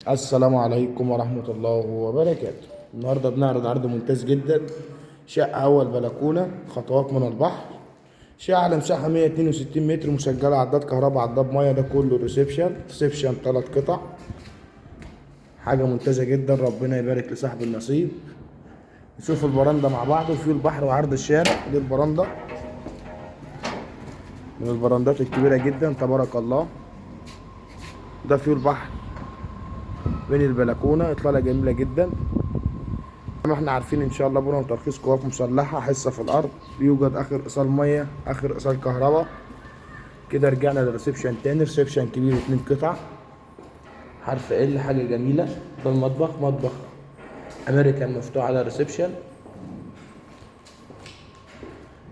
السلام عليكم ورحمة الله وبركاته. النهاردة بنعرض عرض ممتاز جدا. شقة أول بلكونة، خطوات من البحر. شقة على مساحة 162 متر، مسجلة عداد كهرباء عداد مية، ده كله ريسبشن 3 قطع. حاجة ممتازة جدا، ربنا يبارك لصاحب النصيب. نشوف البرندة مع بعض، وفي البحر وعرض الشارع. دي البرندة من البرندات الكبيرة جدا تبارك الله. ده فيه البحر بين البلكونه، اطلاله جميله جدا. زي ما احنا عارفين ان شاء الله بنا وترخيص قوات مسلحه، حصه في الارض، يوجد اخر ايصال ميه، اخر ايصال كهرباء. كده رجعنا للريسبشن تاني، ريسبشن كبير 2 قطع، حرف ال، حاجه جميله. ده المطبخ، مطبخ امريكان مفتوح على الريسبشن.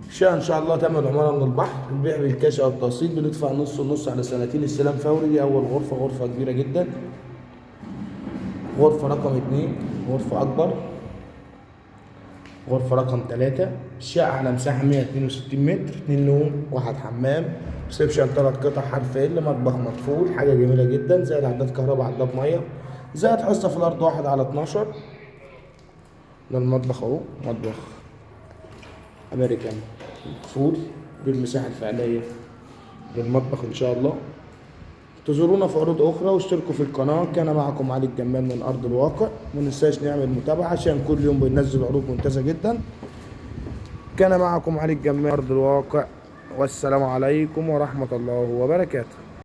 الشقه ان شاء الله تعمل عماره من البحر، البيع بالكاش او التقسيط، بندفع نص ونص على سنتين، السلام فوري. دي اول غرفه، غرفه كبيره جدا. غرفه رقم 2 غرفه اكبر. غرفة رقم 3، الشقة على مساحة 162 متر، 2 نوم 1 حمام، ريسبشن 3 قطع، حرف ال، مطبخ مقفول، حاجة جميلة جدا، زائد عداد كهرباء عداد مية، زائد حصة في الأرض 1/12. ده المطبخ أهو، مطبخ أمريكان مقفول بالمساحة الفعلية للمطبخ إن شاء الله. تزورونا في عروض أخرى واشتركوا في القناة. كان معكم علي الجمال من أرض الواقع. مننساش نعمل متابعة عشان كل يوم بننزل عروض ممتازة جدا. كان معكم علي الجمال أرض الواقع، والسلام عليكم ورحمة الله وبركاته.